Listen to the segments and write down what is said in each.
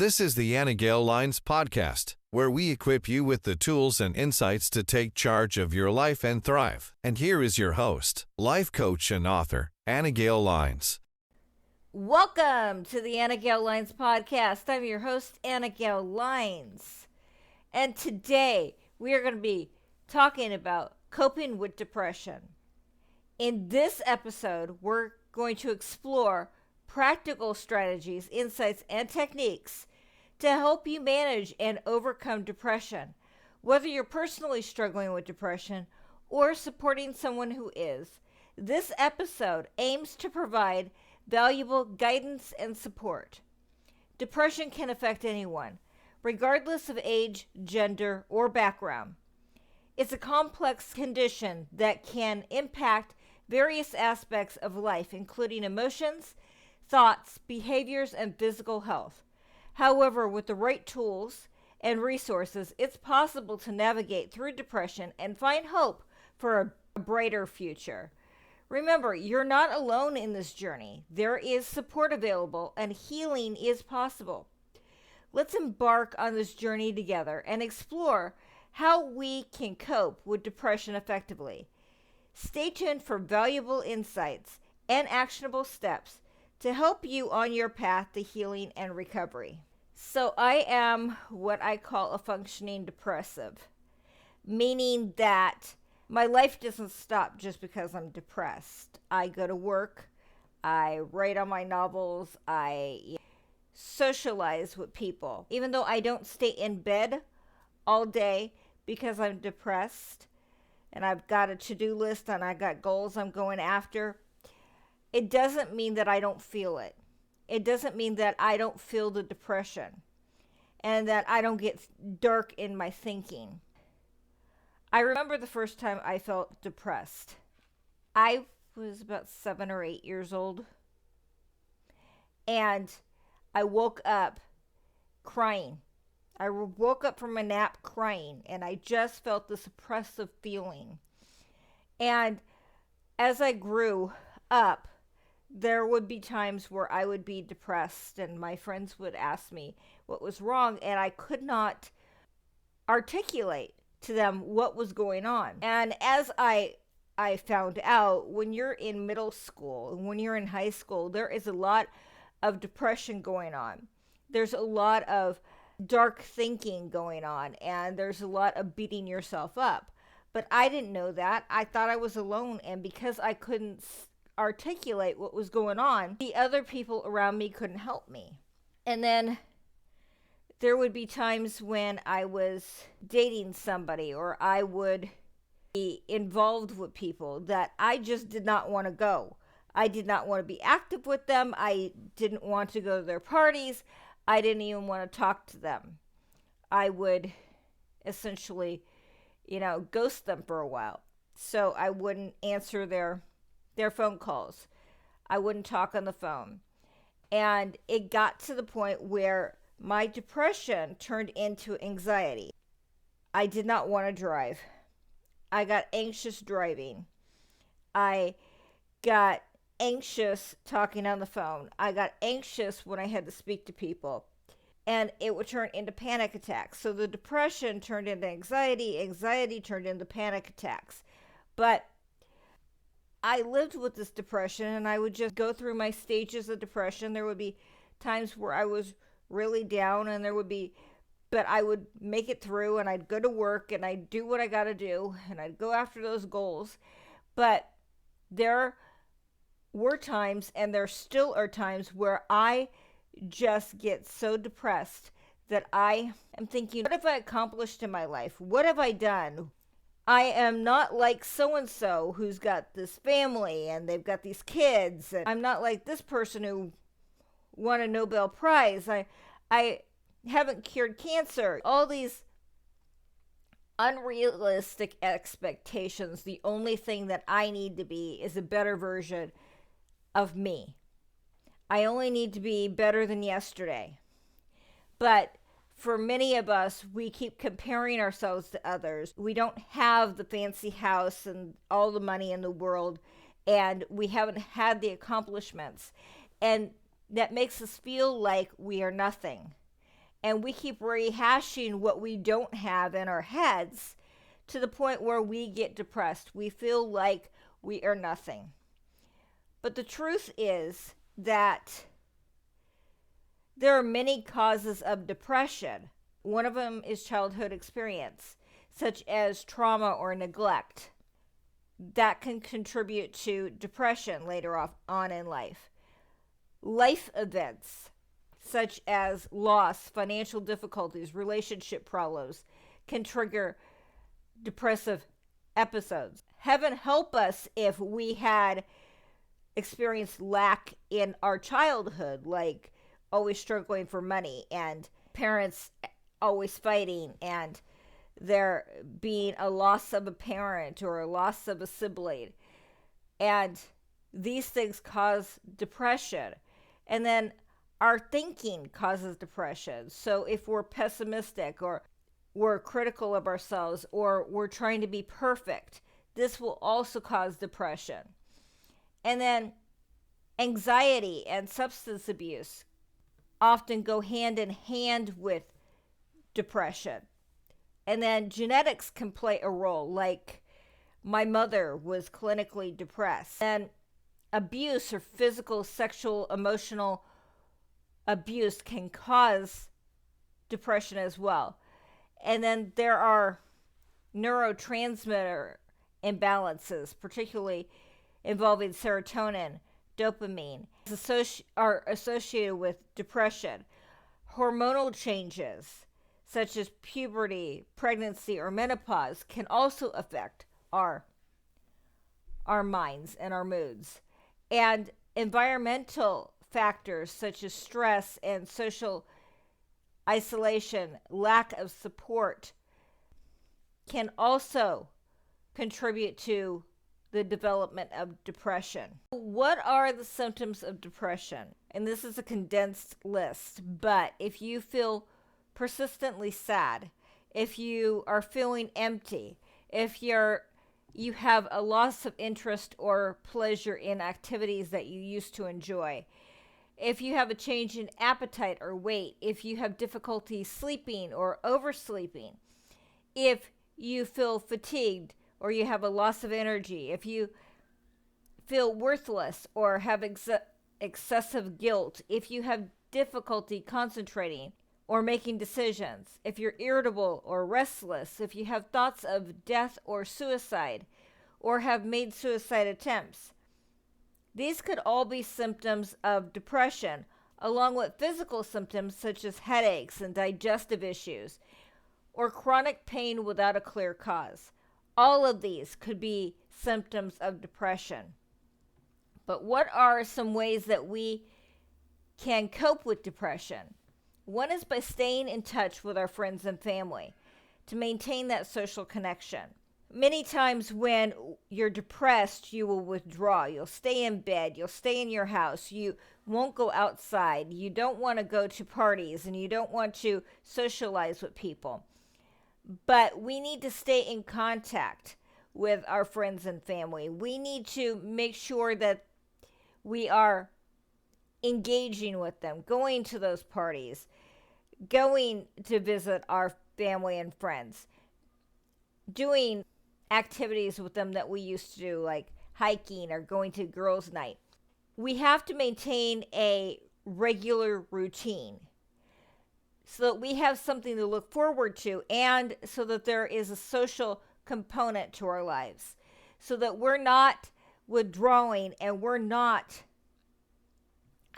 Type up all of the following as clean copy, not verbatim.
This is the Anna Gale Lines Podcast, where we equip you with the tools and insights to take charge of your life and thrive. And here is your host, life coach and author, Anna Gale Lines. Welcome to the Anna Gale Lines Podcast. I'm your host, Anna Gale Lines. And today we are going to be talking about coping with depression. In this episode, we're going to explore practical strategies, insights, and techniques to help you manage and overcome depression, whether you're personally struggling with depression or supporting someone who is. This episode aims to provide valuable guidance and support. Depression can affect anyone, regardless of age, gender, or background. It's a complex condition that can impact various aspects of life, including emotions, thoughts, behaviors, and physical health. However, with the right tools and resources, it's possible to navigate through depression and find hope for a brighter future. Remember, you're not alone in this journey. There is support available and healing is possible. Let's embark on this journey together and explore how we can cope with depression effectively. Stay tuned for valuable insights and actionable steps to help you on your path to healing and recovery. So I am what I call a functioning depressive, meaning that my life doesn't stop just because I'm depressed. I go to work, I write on my novels, I socialize with people. Even though I don't stay in bed all day because I'm depressed and I've got a to-do list and I got goals I'm going after, it doesn't mean that I don't feel it. It doesn't mean that I don't feel the depression and that I don't get dark in my thinking. I remember the first time I felt depressed. I was about 7 or 8 years old, and I woke up crying. I woke up from a nap crying, and I just felt this oppressive feeling. And as I grew up, there would be times where I would be depressed, and my friends would ask me what was wrong, and I could not articulate to them what was going on. And as I found out, when you're in middle school and when you're in high school, there is a lot of depression going on. There's a lot of dark thinking going on, and there's a lot of beating yourself up. But I didn't know that. I thought I was alone, and because I couldn't articulate what was going on, the other people around me couldn't help me. And then there would be times when I was dating somebody or I would be involved with people that I just did not want to go. I did not want to be active with them. I didn't want to go to their parties. I didn't even want to talk to them. I would essentially, ghost them for a while. So I wouldn't answer their phone calls. I wouldn't talk on the phone. And it got to the point where my depression turned into anxiety. I did not want to drive. I got anxious driving. I got anxious talking on the phone. I got anxious when I had to speak to people. And it would turn into panic attacks. So the depression turned into anxiety. Anxiety turned into panic attacks. But I lived with this depression, and I would just go through my stages of depression. There would be times where I was really down, and but I would make it through, and I'd go to work, and I'd do what I got to do, and I'd go after those goals. But there were times, and there still are times, where I just get so depressed that I am thinking, what have I accomplished in my life? What have I done? I am not like so-and-so who's got this family and they've got these kids. And I'm not like this person who won a Nobel Prize. I haven't cured cancer. All these unrealistic expectations. The only thing that I need to be is a better version of me. I only need to be better than yesterday. But for many of us, we keep comparing ourselves to others. We don't have the fancy house and all the money in the world, and we haven't had the accomplishments. And that makes us feel like we are nothing. And we keep rehashing what we don't have in our heads to the point where we get depressed. We feel like we are nothing. But the truth is that there are many causes of depression. One of them is childhood experience, such as trauma or neglect. That can contribute to depression later on in life. Life events, such as loss, financial difficulties, relationship problems, can trigger depressive episodes. Heaven help us if we had experienced lack in our childhood, like always struggling for money and parents always fighting and there being a loss of a parent or a loss of a sibling. And these things cause depression. And then our thinking causes depression. So if we're pessimistic or we're critical of ourselves or we're trying to be perfect, this will also cause depression. And then anxiety and substance abuse often go hand in hand with depression. And then genetics can play a role, like my mother was clinically depressed. And abuse or physical, sexual, emotional abuse can cause depression as well. And then there are neurotransmitter imbalances, particularly involving serotonin, dopamine, are associated with depression. Hormonal changes, such as puberty, pregnancy, or menopause, can also affect our minds and our moods. And environmental factors such as stress and social isolation, lack of support, can also contribute to the development of depression. What are the symptoms of depression? And this is a condensed list, but if you feel persistently sad, if you are feeling empty, if you have a loss of interest or pleasure in activities that you used to enjoy, if you have a change in appetite or weight, if you have difficulty sleeping or oversleeping, if you feel fatigued or you have a loss of energy, if you feel worthless or have excessive guilt, if you have difficulty concentrating or making decisions, if you're irritable or restless, if you have thoughts of death or suicide, or have made suicide attempts. These could all be symptoms of depression, along with physical symptoms such as headaches and digestive issues, or chronic pain without a clear cause. All of these could be symptoms of depression. But what are some ways that we can cope with depression? One is by staying in touch with our friends and family to maintain that social connection. Many times when you're depressed, you will withdraw. You'll stay in bed. You'll stay in your house. You won't go outside. You don't want to go to parties and you don't want to socialize with people. But we need to stay in contact with our friends and family. We need to make sure that we are engaging with them, going to those parties, going to visit our family and friends, doing activities with them that we used to do, like hiking or going to girls' night. We have to maintain a regular routine so that we have something to look forward to and so that there is a social component to our lives, so that we're not withdrawing and we're not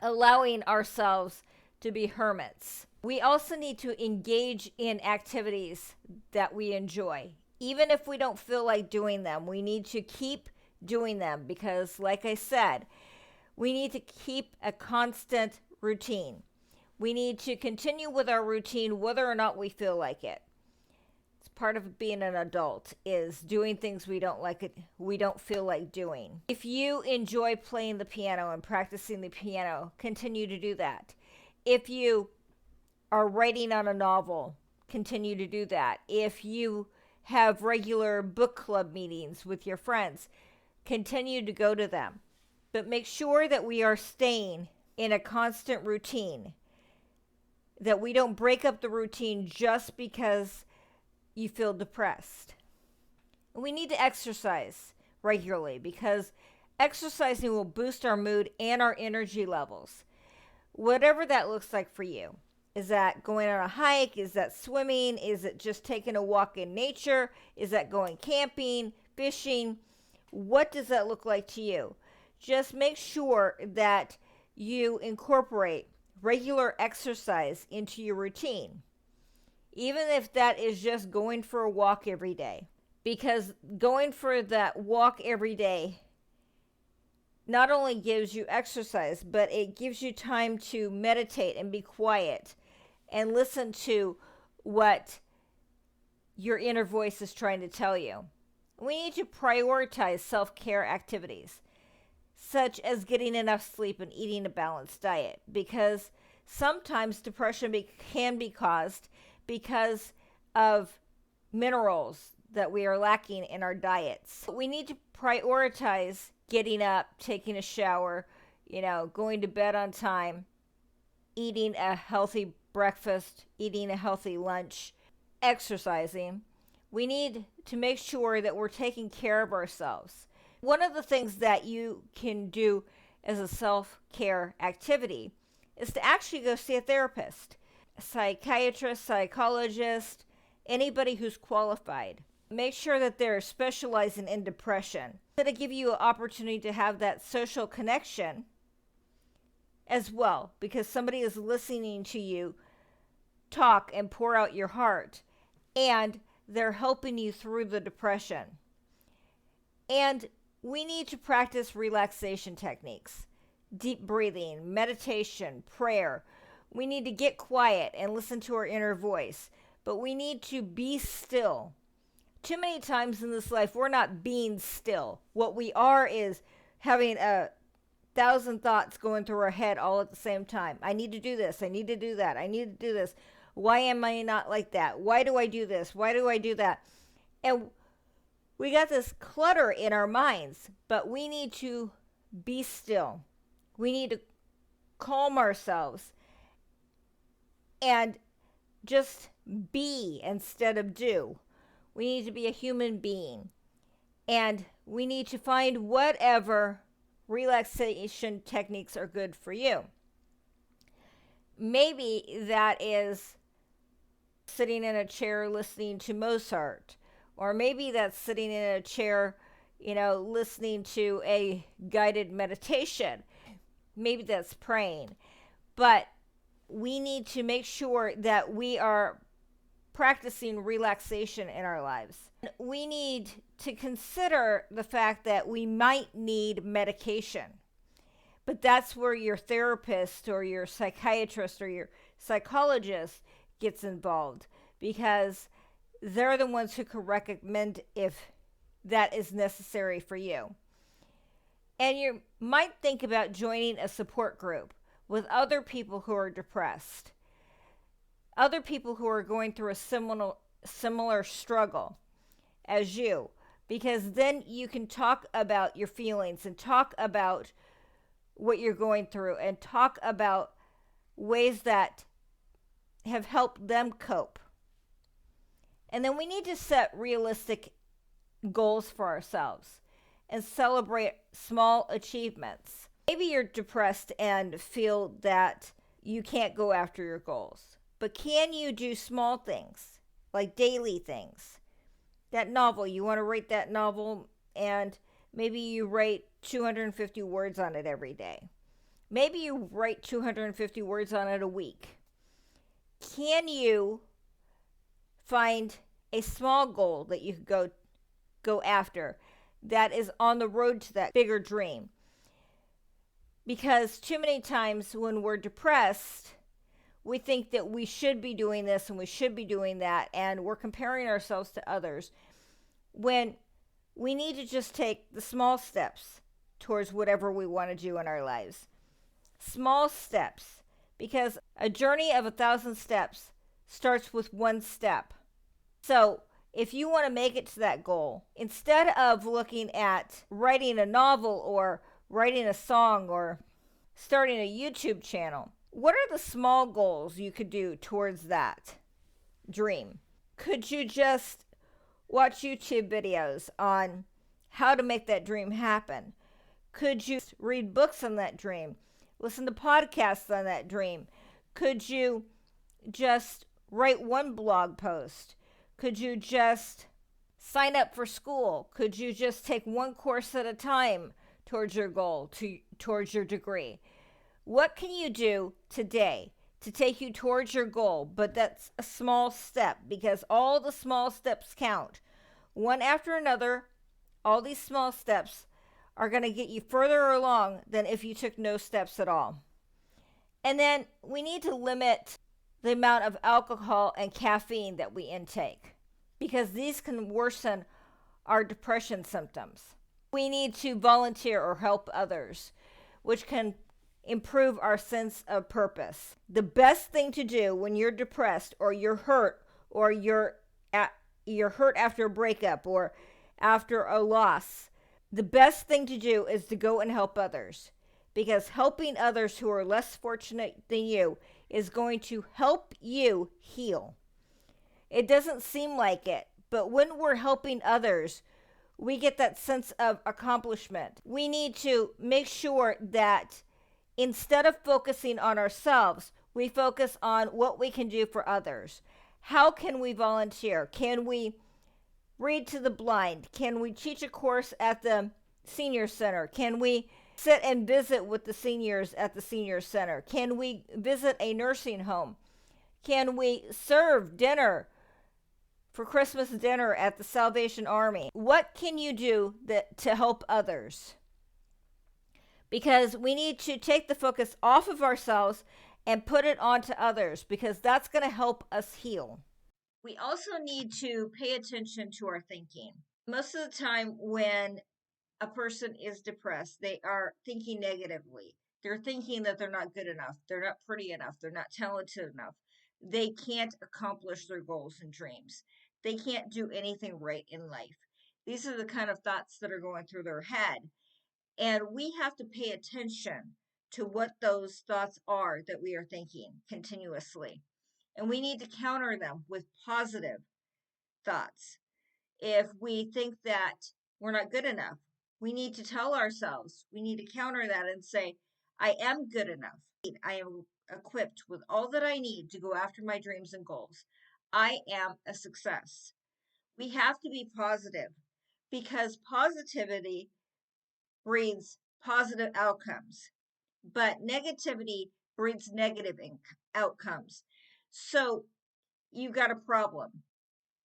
allowing ourselves to be hermits. We also need to engage in activities that we enjoy. Even if we don't feel like doing them, we need to keep doing them because, like I said, we need to keep a constant routine. We need to continue with our routine whether or not we feel like it. It's part of being an adult is doing things we don't feel like doing. If you enjoy playing the piano and practicing the piano, continue to do that. If you are writing on a novel, continue to do that. If you have regular book club meetings with your friends, continue to go to them. But make sure that we are staying in a constant routine that we don't break up the routine just because you feel depressed. And we need to exercise regularly because exercising will boost our mood and our energy levels. Whatever that looks like for you. Is that going on a hike? Is that swimming? Is it just taking a walk in nature? Is that going camping, fishing? What does that look like to you? Just make sure that you incorporate regular exercise into your routine, even if that is just going for a walk every day. Because going for that walk every day not only gives you exercise, but it gives you time to meditate and be quiet and listen to what your inner voice is trying to tell you. We need to prioritize self-care activities, such as getting enough sleep and eating a balanced diet, because sometimes depression can be caused because of minerals that we are lacking in our diets. We need to prioritize getting up, taking a shower, going to bed on time, eating a healthy breakfast, eating a healthy lunch, exercising. We need to make sure that we're taking care of ourselves. One of the things that you can do as a self-care activity is to actually go see a therapist, a psychiatrist, psychologist, anybody who's qualified. Make sure that they're specializing in depression. That'll give you an opportunity to have that social connection as well, because somebody is listening to you talk and pour out your heart, and they're helping you through the depression. And we need to practice relaxation techniques, deep breathing, meditation, prayer. We need to get quiet and listen to our inner voice, but we need to be still. Too many times in this life, we're not being still. What we are is having 1,000 thoughts going through our head all at the same time. I need to do this. I need to do that. I need to do this. Why am I not like that? Why do I do this? Why do I do that? And we got this clutter in our minds, but we need to be still. We need to calm ourselves and just be instead of do. We need to be a human being. And we need to find whatever relaxation techniques are good for you. Maybe that is sitting in a chair listening to Mozart, or maybe that's sitting in a chair, listening to a guided meditation. Maybe that's praying. But we need to make sure that we are practicing relaxation in our lives. We need to consider the fact that we might need medication. But that's where your therapist or your psychiatrist or your psychologist gets involved, because they're the ones who can recommend if that is necessary for you. And you might think about joining a support group with other people who are depressed, other people who are going through a similar struggle as you, because then you can talk about your feelings and talk about what you're going through and talk about ways that have helped them cope. And then we need to set realistic goals for ourselves and celebrate small achievements. Maybe you're depressed and feel that you can't go after your goals, but can you do small things, like daily things? That novel, you want to write that novel, and maybe you write 250 words on it every day. Maybe you write 250 words on it a week. Can you find a small goal that you could go after that is on the road to that bigger dream? Because too many times when we're depressed, we think that we should be doing this and we should be doing that, and we're comparing ourselves to others, when we need to just take the small steps towards whatever we want to do in our lives. Small steps, because a journey of 1,000 steps starts with one step. So if you want to make it to that goal, instead of looking at writing a novel or writing a song or starting a YouTube channel, What are the small goals you could do towards that dream? Could you just watch YouTube videos on how to make that dream happen? Could you read books on that dream? Listen to podcasts on that dream? Could you just write one blog post? Could you just sign up for school? Could you just take one course at a time towards your goal, towards your degree? What can you do today to take you towards your goal? But that's a small step, because all the small steps count. One after another, all these small steps are going to get you further along than if you took no steps at all. And then we need to limit the amount of alcohol and caffeine that we intake, because these can worsen our depression symptoms. We need to volunteer or help others, which can improve our sense of purpose. The best thing to do when you're depressed, or you're hurt, or you're hurt after a breakup or after a loss, the best thing to do is to go and help others, because helping others who are less fortunate than you is going to help you heal. It doesn't seem like it, but when we're helping others, we get that sense of accomplishment. We need to make sure that instead of focusing on ourselves, we focus on what we can do for others. How can we volunteer? Can we read to the blind? Can we teach a course at the senior center? Can we sit and visit with the seniors at the senior center? Can we visit a nursing home? Can we serve dinner for Christmas dinner at the Salvation Army? What can you do to help others? Because we need to take the focus off of ourselves and put it onto others, because that's going to help us heal. We also need to pay attention to our thinking. Most of the time when a person is depressed, they are thinking negatively. They're thinking that they're not good enough, they're not pretty enough, they're not talented enough. They can't accomplish their goals and dreams. They can't do anything right in life. These are the kind of thoughts that are going through their head. And we have to pay attention to what those thoughts are that we are thinking continuously. And we need to counter them with positive thoughts. If we think that we're not good enough, we need to tell ourselves, we need to counter that and say, I am good enough. I am equipped with all that I need to go after my dreams and goals. I am a success. We have to be positive, because positivity breeds positive outcomes, but negativity breeds negative outcomes. So you've got a problem.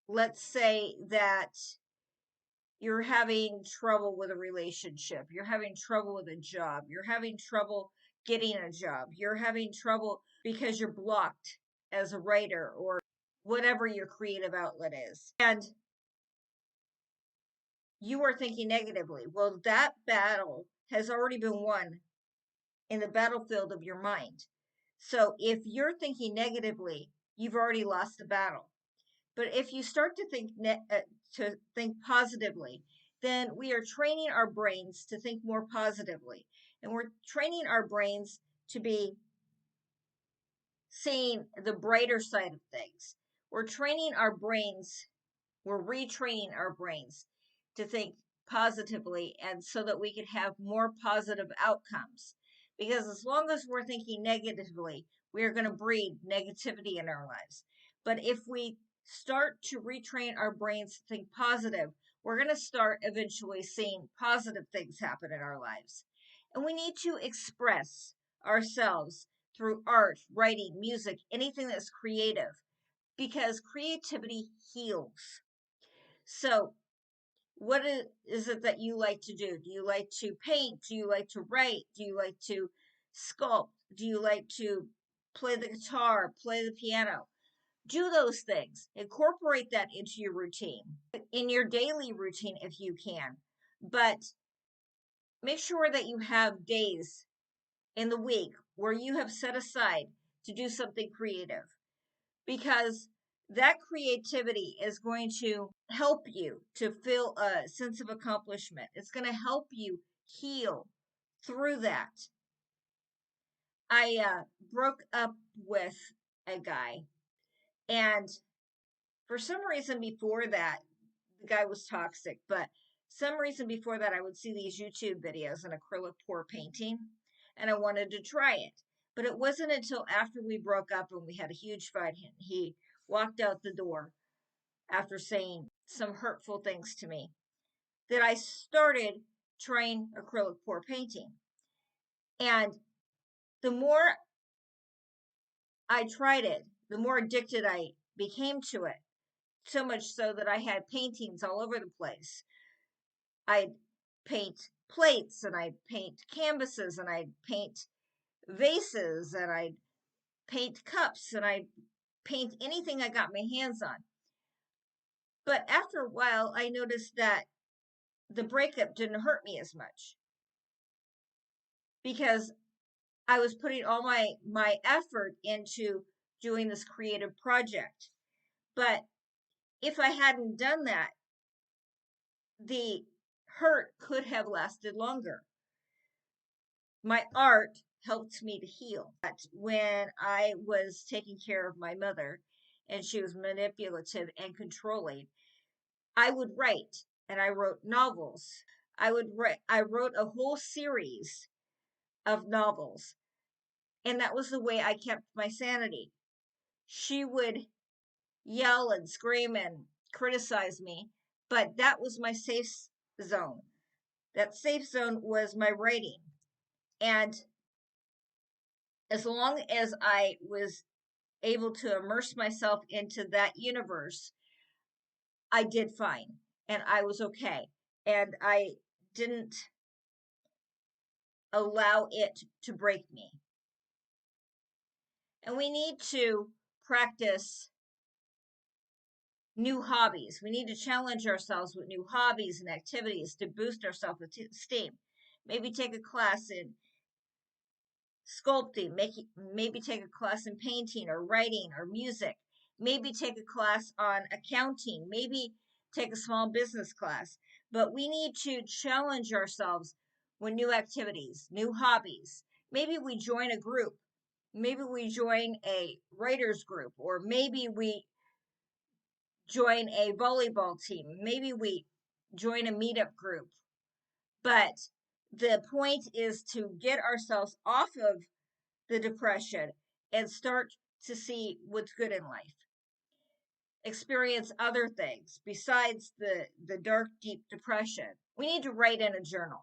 Let's say that you're having trouble with a relationship, you're having trouble with a job, you're having trouble getting a job, you're having trouble because you're blocked as a writer or whatever your creative outlet is. And you are thinking negatively. Well, that battle has already been won in the battlefield of your mind. So if you're thinking negatively, you've already lost the battle. But if you start to think positively, then we are training our brains to think more positively, and we're training our brains to be seeing the brighter side of things. We're training our brains. We're retraining our brains to think positively, and so that we can have more positive outcomes. Because as long as we're thinking negatively, we are going to breed negativity in our lives. But if we start to retrain our brains to think positive, we're going to start eventually seeing positive things happen in our lives. And we need to express ourselves through art, writing, music, anything that's creative, because creativity heals. So, what is it that you like to do? Do you like to paint? Do you like to write? Do you like to sculpt? Do you like to play the guitar, play the piano? Do those things. Incorporate that into your routine, in your daily routine if you can. But make sure that you have days in the week where you have set aside to do something creative, because that creativity is going to help you to feel a sense of accomplishment. It's going to help you heal through that. I broke up with a guy, and for some reason before that, the guy was toxic, but some reason before that, I would see these YouTube videos on acrylic pour painting, and I wanted to try it. But it wasn't until after we broke up and we had a huge fight, he walked out the door after saying some hurtful things to me, that I started trying acrylic pour painting. And the more I tried it, the more addicted I became to it. So much so that I had paintings all over the place. I'd paint plates, and I'd paint canvases, and I'd paint vases, and I'd paint cups, and I'd paint anything I got my hands on. But after a while, I noticed that the breakup didn't hurt me as much because I was putting all my effort into doing this creative project. But if I hadn't done that, the hurt could have lasted longer. My art helped me to heal. But when I was taking care of my mother and she was manipulative and controlling, I would write, and I wrote novels. I wrote a whole series of novels, and that was the way I kept my sanity. She would yell and scream and criticize me, but that was my safe zone. That safe zone was my writing. And as long as I was able to immerse myself into that universe, I did fine and I was okay. And I didn't allow it to break me. And we need to practice new hobbies. We need to challenge ourselves with new hobbies and activities to boost our self-esteem. Maybe take a class in sculpting, maybe take a class in painting or writing or music, maybe take a class on accounting, maybe take a small business class. But we need to challenge ourselves with new activities, new hobbies. Maybe we join a group. Maybe we join a writers group, or maybe we join a volleyball team. Maybe we join a meetup group. But the point is to get ourselves off of the depression and start to see what's good in life. Experience other things besides the dark, deep depression. We need to write in a journal.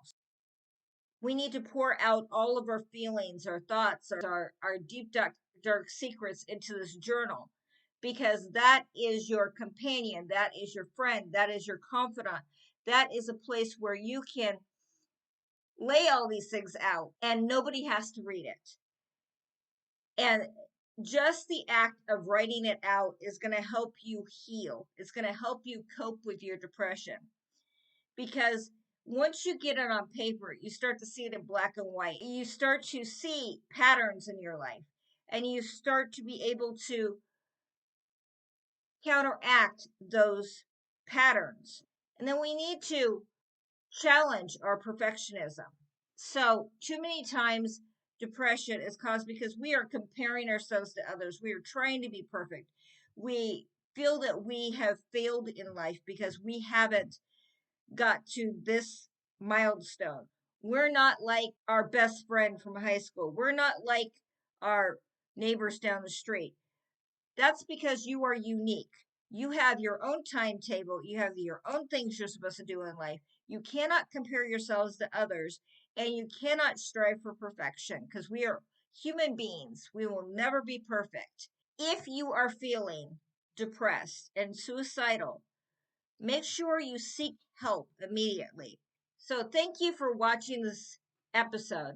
We need to pour out all of our feelings, our thoughts, our deep, dark secrets into this journal, because that is your companion, that is your friend, that is your confidant. That is a place where you can lay all these things out and nobody has to read it. And just the act of writing it out is going to help you heal. It's going to help you cope with your depression. Because once you get it on paper, you start to see it in black and white. You start to see patterns in your life, and you start to be able to counteract those patterns. And then we need to challenge our perfectionism. So, too many times, depression is caused because we are comparing ourselves to others. We are trying to be perfect. We feel that we have failed in life because we haven't got to this milestone. We're not like our best friend from high school. We're not like our neighbors down the street. That's because you are unique. You have your own timetable. You have your own things you're supposed to do in life. You cannot compare yourselves to others, and you cannot strive for perfection because we are human beings. We will never be perfect. If you are feeling depressed and suicidal, make sure you seek help immediately. So, thank you for watching this episode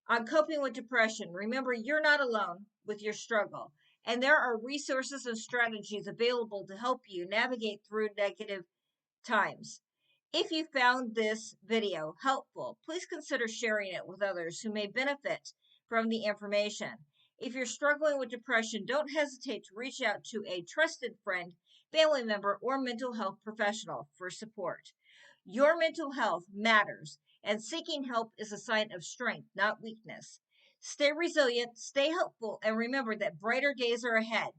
on coping with depression. Remember, you're not alone with your struggle, and there are resources and strategies available to help you navigate through negative times. If you found this video helpful, please consider sharing it with others who may benefit from the information. If you're struggling with depression, don't hesitate to reach out to a trusted friend, family member, or mental health professional for support. Your mental health matters, and seeking help is a sign of strength, not weakness. Stay resilient, stay hopeful, and remember that brighter days are ahead.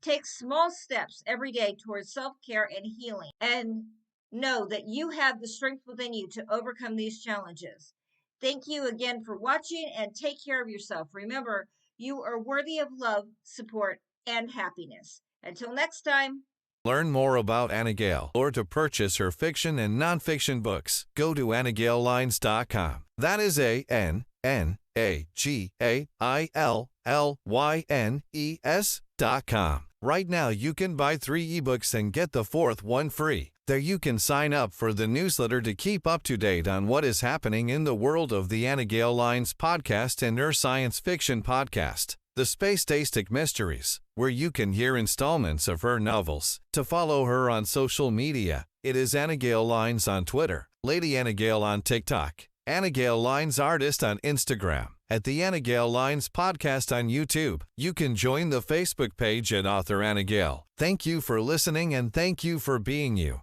Take small steps every day towards self care and healing, and know that you have the strength within you to overcome these challenges. Thank you again for watching and take care of yourself. Remember, you are worthy of love, support, and happiness. Until next time. Learn more about Anna Gale or to purchase her fiction and nonfiction books, go to AnnaGaleLines.com. That is AnnaGaleLYNES.com. Right now, you can buy 3 ebooks and get the 4th one free. There you can sign up for the newsletter to keep up to date on what is happening in the world of the Anna Gale Lines podcast and her science fiction podcast, The Space-Tastic Mysteries, where you can hear installments of her novels. To follow her on social media, it is Anna Gale Lines on Twitter, Lady Anna Gale on TikTok, Anna Gale Lines Artist on Instagram, at the Anna Gale Lines Podcast on YouTube. You can join the Facebook page at Author Anna Gale. Thank you for listening and thank you for being you.